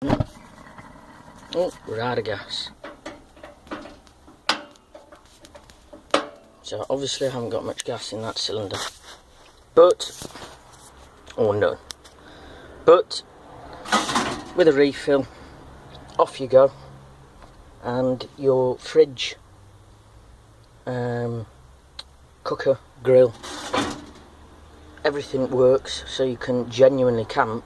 Oh, we're out of gas. So obviously I haven't got much gas in that cylinder. But, or none. But, with a refill, off you go. And your fridge, cooker, grill, everything works, so you can genuinely camp.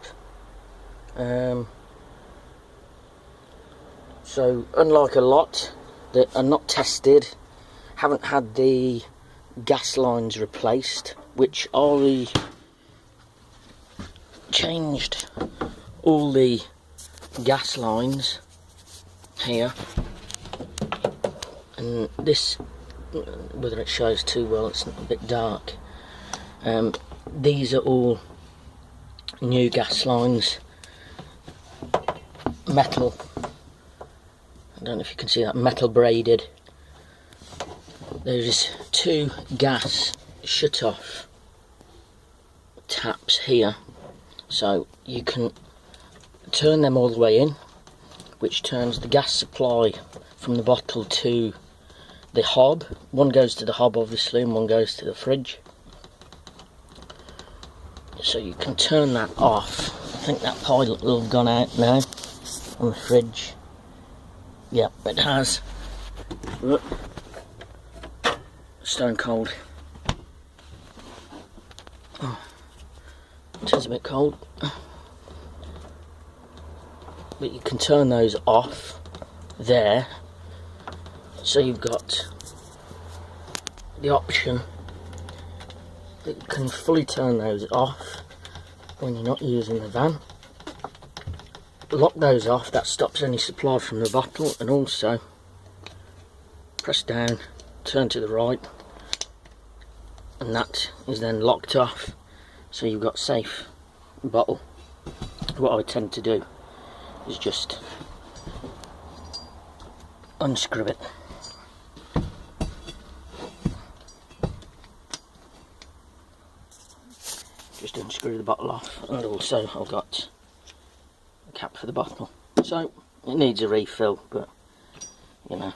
So unlike a lot that are not tested, haven't had the gas lines replaced, which I changed all the gas lines here, and this, whether it shows too well, it's a bit dark. These are all new gas lines, metal. I don't know if you can see that, metal braided. There's 2 gas shut-off taps here, so you can turn them all the way in, which turns the gas supply from the bottle to the hob. One goes to the hob obviously, and one goes to the fridge. So you can turn that off. I think that pilot will have gone out now on the fridge. Yep, it has. Look, stone cold. Oh, it is a bit cold. But you can turn those off there. So you've got the option that you can fully turn those off when you're not using the van. Lock those off, that stops any supply from the bottle, and also press down, turn to the right, and that is then locked off, so you've got safe bottle. What I tend to do is just unscrew it. Just unscrew the bottle off, and also I've got a cap for the bottle. So it needs a refill, but you know,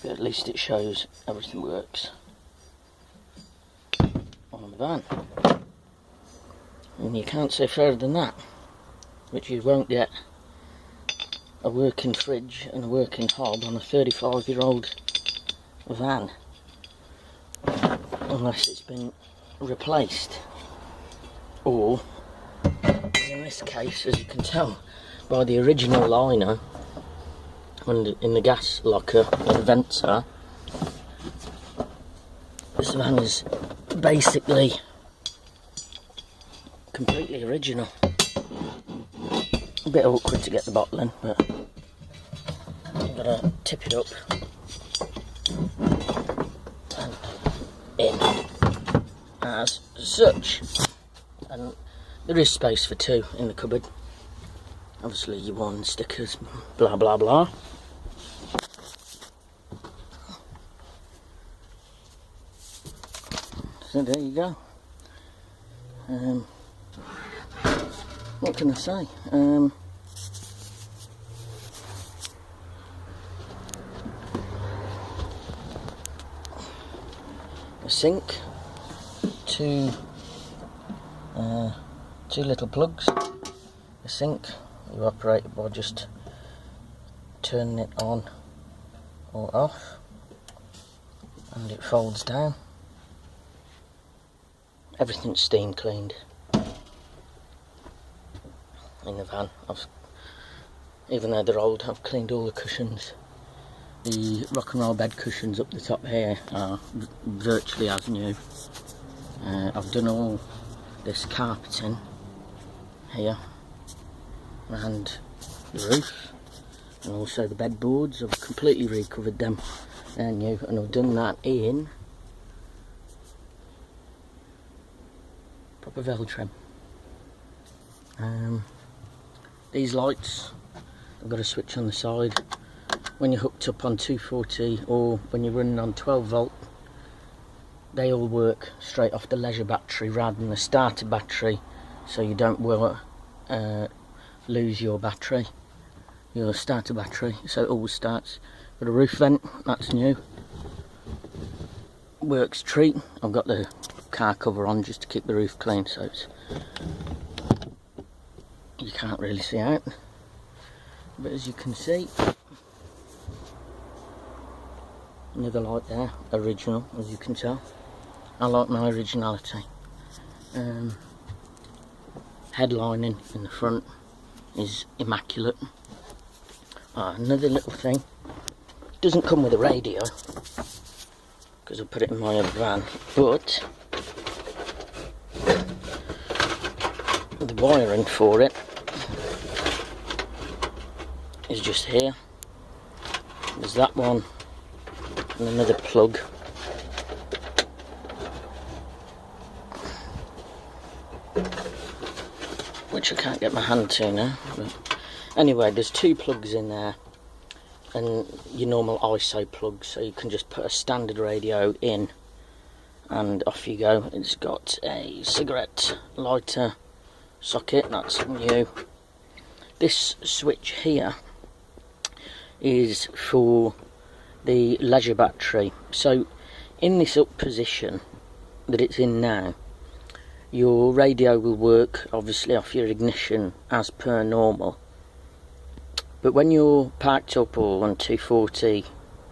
but at least it shows everything works on the van. And you can't say further than that, which you won't get a working fridge and a working hob on a 35-year-old van, unless it's been replaced, or in this case, as you can tell by the original liner in the gas locker where the vents are, this van is basically completely original. A bit awkward to get the bottle in, but I've got to tip it up and in as such. And there is space for 2 in the cupboard. Obviously your warning stickers, blah blah blah. So there you go. What can I say? A sink, 2 little plugs. The sink you operate it by just turning it on or off, and it folds down. Everything's steam cleaned in the van. Even though they're old, I've cleaned all the cushions. The rock and roll bed cushions up the top here are virtually as new. I've done all this carpeting here and the roof, and also the bedboards. I've completely recovered them, they're new, and I've done that in proper Veltrim. These lights, I've got a switch on the side. When you're hooked up on 240 or when you're running on 12 volt, they all work straight off the leisure battery rather than the starter battery, so you don't lose your battery, your starter battery, so it always starts. Got a roof vent, that's new. Works treat. I've got the car cover on just to keep the roof clean, so it's, you can't really see out, but as you can see, another light there, original, as you can tell. I like my originality. Headlining in the front is immaculate. Another little thing, doesn't come with a radio because I put it in my other van, but the wiring for it is just here. There's that one and another plug. Which I can't get my hand to now. But anyway, there's two plugs in there and your normal ISO plug, so you can just put a standard radio in and off you go. It's got a cigarette lighter socket, that's new. This switch here is for the leisure battery. So in this up position that it's in now, your radio will work obviously off your ignition as per normal, but when you're parked up or on 240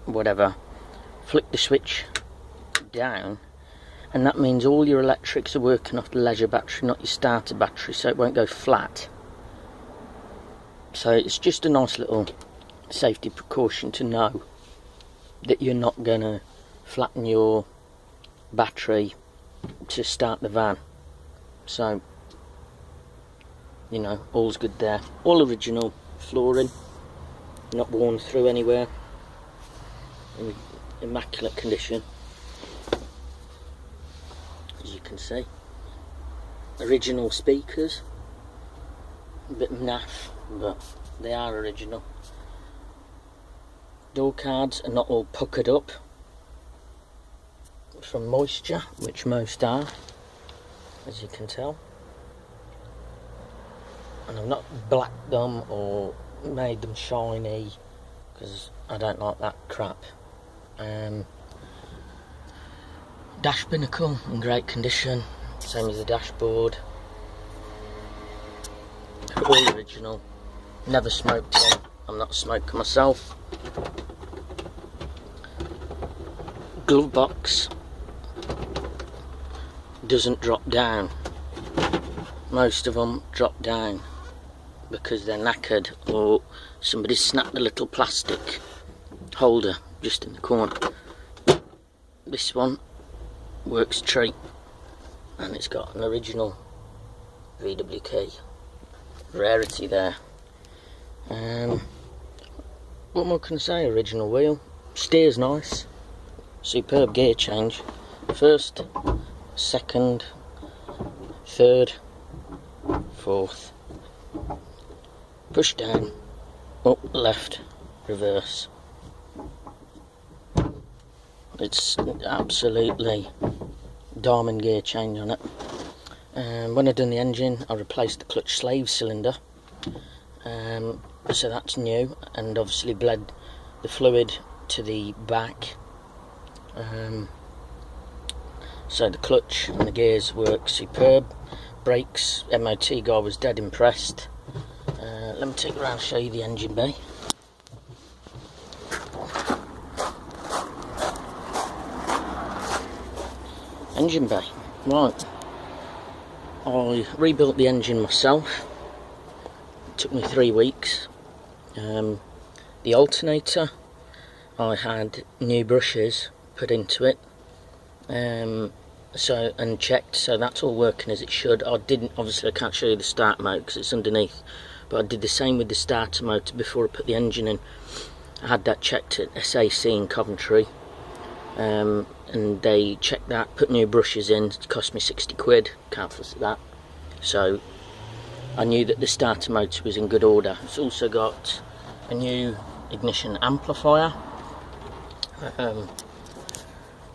whatever, flick the switch down and that means all your electrics are working off the leisure battery, not your starter battery, so it won't go flat. So it's just a nice little safety precaution to know that you're not going to flatten your battery to start the van. So, you know, all's good there. All original flooring, not worn through anywhere, in immaculate condition, as you can see. Original speakers, a bit naff, but they are original. Door cards are not all puckered up from moisture, which most are, as you can tell. And I've not blacked them or made them shiny because I don't like that crap. Dash binnacle in great condition, same as the dashboard. All original, never smoked in. I'm not a smoker myself. Glove box doesn't drop down. Most of them drop down because they're knackered or somebody snapped the little plastic holder just in the corner. This one works treat and it's got an original VW key. Rarity there. What more can I say? Original wheel, steers nice, superb gear change, first, second, third, fourth, push down, up, left, reverse. It's absolutely diamond gear change on it. When I've done the engine, I replaced the clutch slave cylinder, so that's new, and obviously bled the fluid to the back, so the clutch and the gears work superb. Brakes, MOT guy was dead impressed. Let me take you around and show you the engine bay. Engine bay, right. I rebuilt the engine myself. It took me 3 weeks. The alternator, I had new brushes put into it, and checked, so that's all working as it should. Obviously I can't show you the start motor because it's underneath, but I did the same with the starter motor before I put the engine in. I had that checked at SAC in Coventry, and they checked that, put new brushes in. It cost me 60 quid, can't fuss at that. So I knew that the starter motor was in good order. It's also got a new ignition amplifier.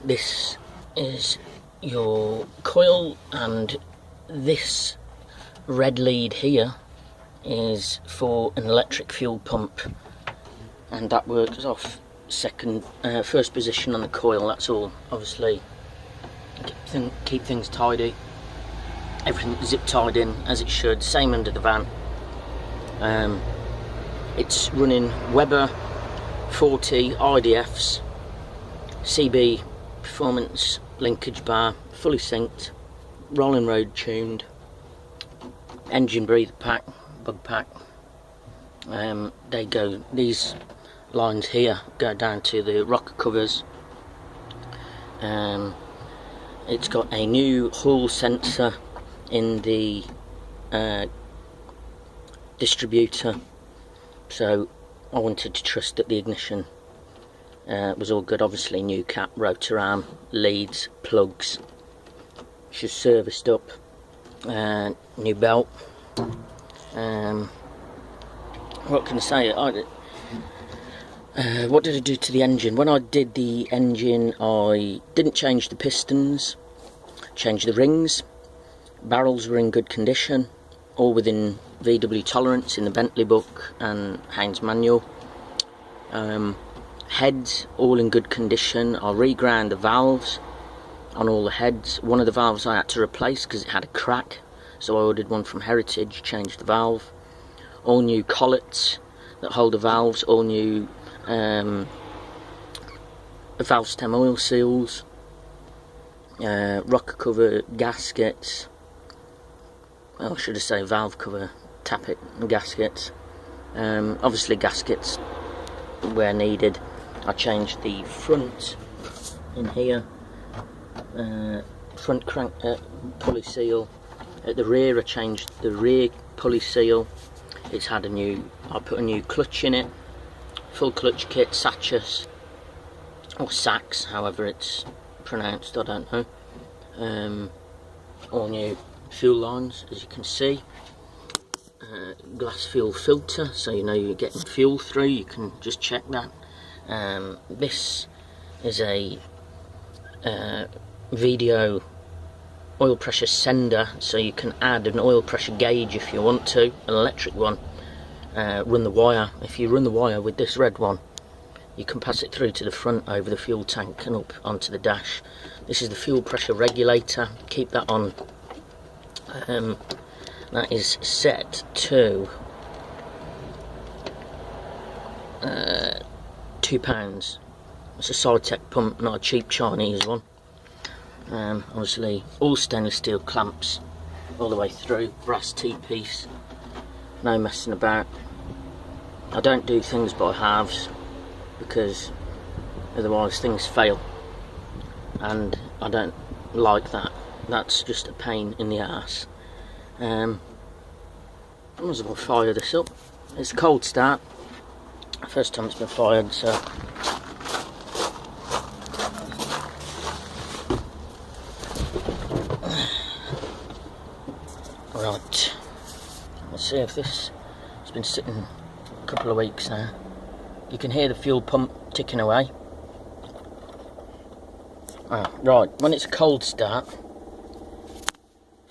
This is your coil, and this red lead here is for an electric fuel pump, and that works off first position on the coil. That's all. Obviously keep things tidy, everything zip tied in as it should. Same under the van. It's running Weber 40 IDFs, CB performance linkage bar, fully synced, rolling road tuned, engine breather pack, bug pack. They go, these lines here go down to the rocker covers. It's got a new hall sensor in the distributor, so I wanted to trust that the ignition was all good. Obviously new cap, rotor arm, leads, plugs. She's serviced up, new belt. What can I say? What did I do to the engine? When I did the engine, I didn't change the pistons, changed the rings. Barrels were in good condition, all within VW tolerance in the Bentley book and Haynes manual. Heads all in good condition. I reground the valves on all the heads. One of the valves I had to replace because it had a crack, so I ordered one from Heritage, changed the valve. All new collets that hold the valves, all new valve stem oil seals, rocker cover gaskets, well, should I say valve cover tappet gaskets. Obviously gaskets where needed. I changed the front in here, front crank pulley seal. At the rear I changed the rear pulley seal. It's had I put a new clutch in it, full clutch kit, Sachs, or Sachs, however it's pronounced, I don't know. All new fuel lines, as you can see. Glass fuel filter, so you know you're getting fuel through, you can just check that. This is a video oil pressure sender, so you can add an oil pressure gauge if you want to, an electric one. Run the wire. If you run the wire with this red one, you can pass it through to the front over the fuel tank and up onto the dash. This is the fuel pressure regulator. Keep that on. That is set to £2. It's a Solitech pump, not a cheap Chinese one. Obviously all stainless steel clamps all the way through, brass T-piece, no messing about. I don't do things by halves because otherwise things fail, and I don't like that. That's just a pain in the ass. I might as well fire this up. It's a cold start, first time it's been fired, so right, let's see if this has been sitting a couple of weeks now. You can hear the fuel pump ticking away. Right, when it's a cold start,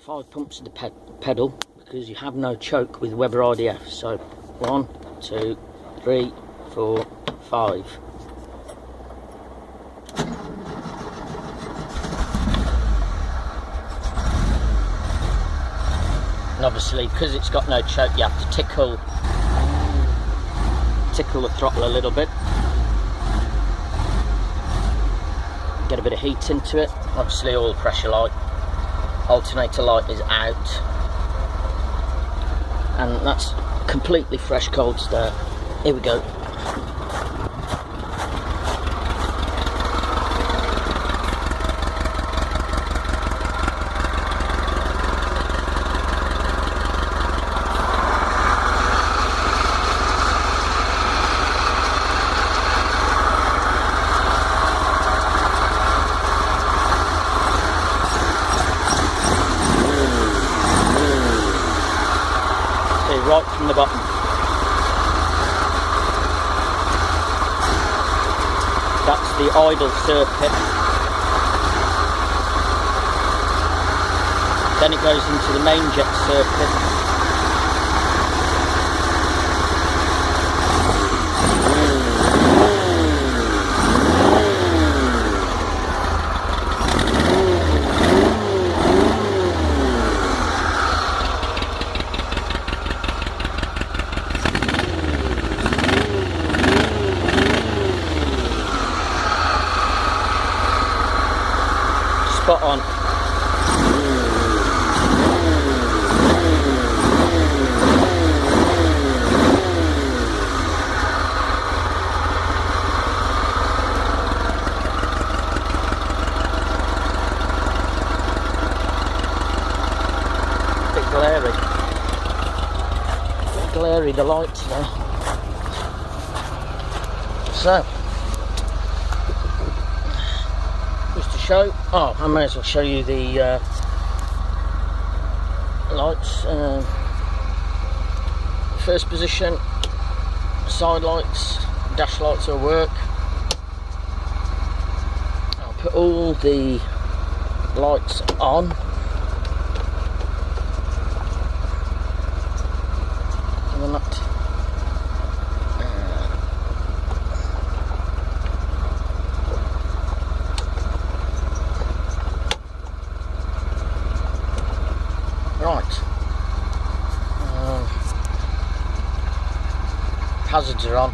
5 pumps of the pedal, because you have no choke with Weber IDF. So 1, 2, 3, 4, 5. And obviously, because it's got no choke, you have to tickle the throttle a little bit, get a bit of heat into it. Obviously oil pressure light, alternator light is out, and that's completely fresh cold start. Here we go. Right from the bottom. That's the idle circuit. Then it goes into the main jet circuit. Spot on. Bit glary. Bit glary, the lights there. So, just to show, I may as well show you the lights. First position, side lights, dash lights will work. I'll put all the lights on. And they're not right. Hazards are on.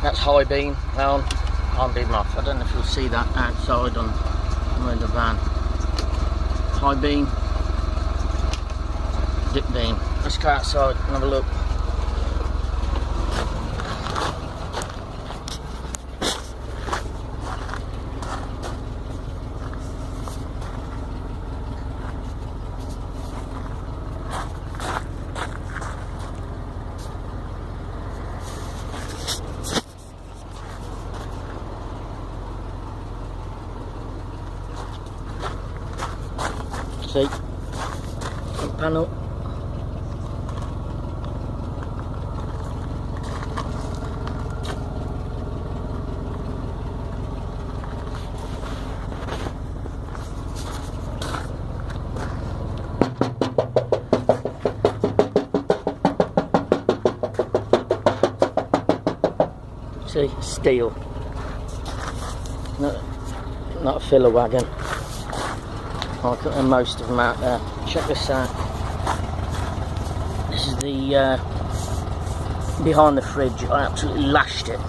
That's high beam on, beam off. I don't know if you'll see that outside on the van. High beam, dip beam. Let's go outside and have a look. See, front panel. See, steel. Not a filler wagon. Like most of them out there. Check this out. This is the behind the fridge. I absolutely lashed it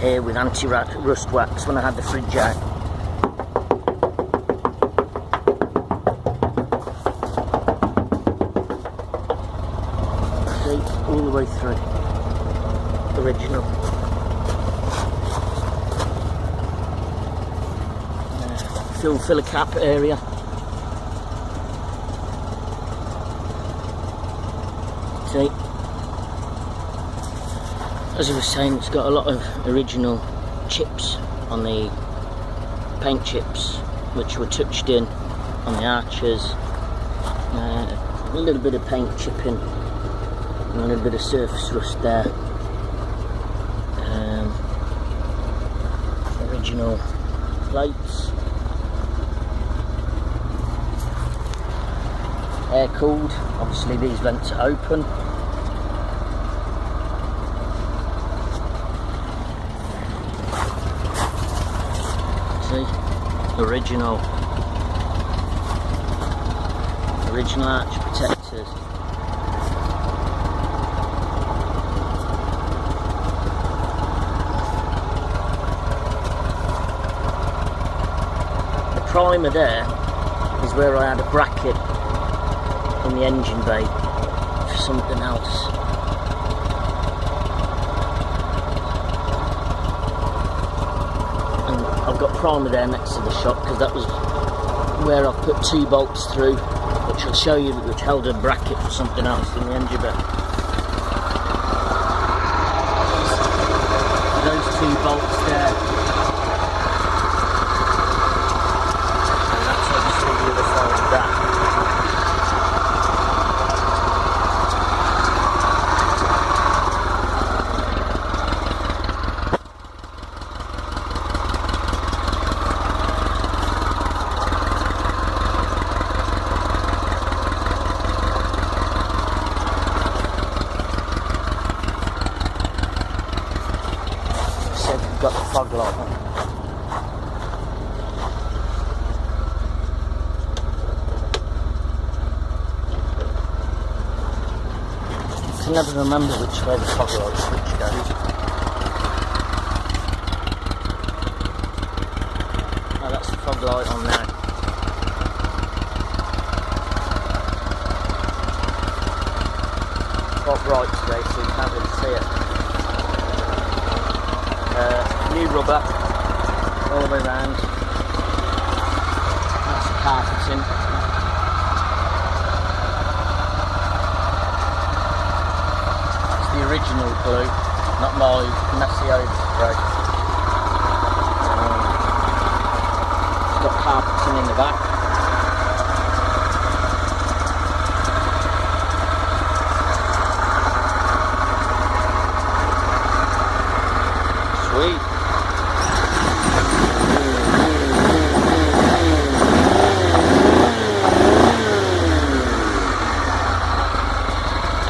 here with anti-rust wax when I had the fridge out. See, all the way through. Original. Fuel filler cap area. See, as I was saying, it's got a lot of original chips on the paint chips, which were touched in on the arches. A little bit of paint chipping and a little bit of surface rust there. Original plates. Air cooled. Obviously these vents are open. See, original arch protectors. The primer there is where I had a bracket in the engine bay for something else. And I've got primer there next to the shop because that was where I put 2 bolts through, which I'll show you, which held a bracket for something else in the engine bay. Those 2 bolts there. And that's obviously the other side of that. fog light on. I can never remember which way the fog light switch goes. Oh, that's the fog light on now. Quite bright today, so you can't really see it. New rubber all the way around. That's the carpeting. It's the original glue, not my messy overspray. It's got carpeting in the back. Sweet.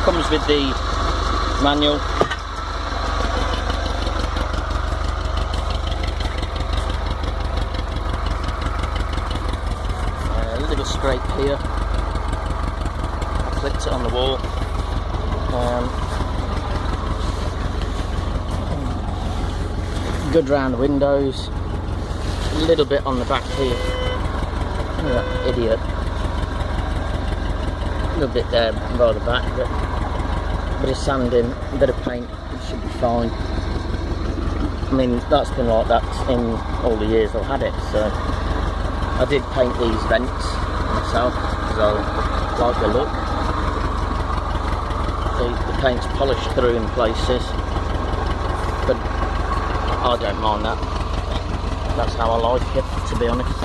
Comes with the manual. A little scrape here. I clipped it on the wall. Good round windows. A little bit on the back here. Look at that idiot. A little bit there by the back, but a bit of sanding, a bit of paint, it should be fine. I mean, that's been like that in all the years I've had it, so I did paint these vents myself because I like the look. The paint's polished through in places, but I don't mind that. That's how I like it, to be honest.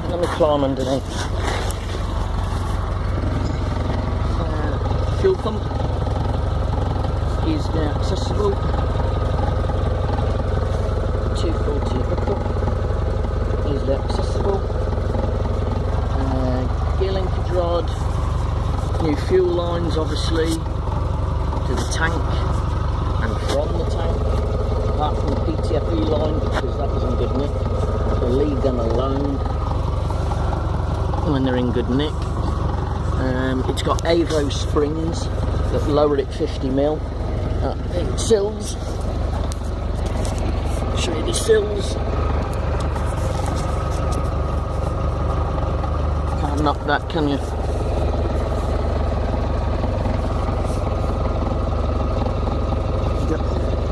Let me climb underneath. Fuel pump is now accessible. 240 hookup, easily accessible. Gear linkage rod. New fuel lines, obviously, to the tank and from the tank, apart from the PTFE line because that was in good nick. So leave them alone when they're in good nick. It's got Avo springs that lower it 50mm. Sills. I'll show you the sills. Can't knock that, can you?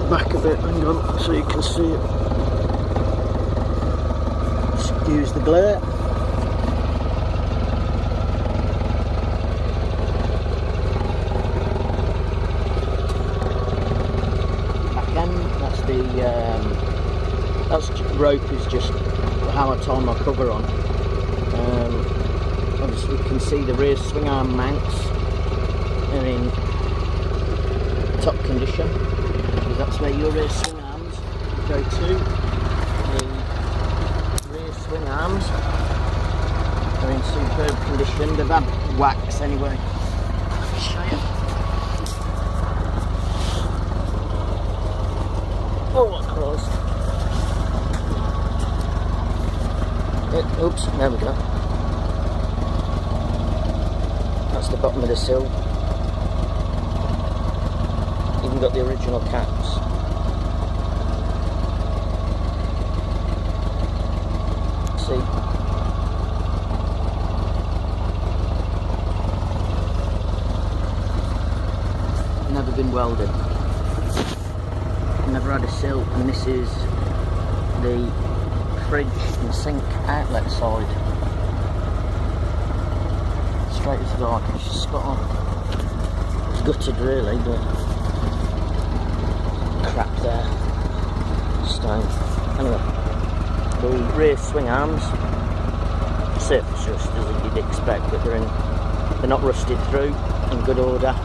Back a bit, hang on, so you can see it. Excuse the glare. Back end, that's the rope is just how I tie my cover on. Obviously you can see the rear swing arm mounts are in top condition. That's where your rear swing arms go to. The rear swing arms are in superb condition. They've had wax anyway. Let me show you. Oh, Christ. Oops, there we go. That's the bottom of the sill. Even got the original caps. See? Never been welded. Never had a sill, and this is the fridge and sink outlet side. Straight as the eye, it's just spot on. It's gutted really, but crap there. Stone. Anyway, the rear swing arms, surface rust as you'd expect, but they're not rusted through, in good order.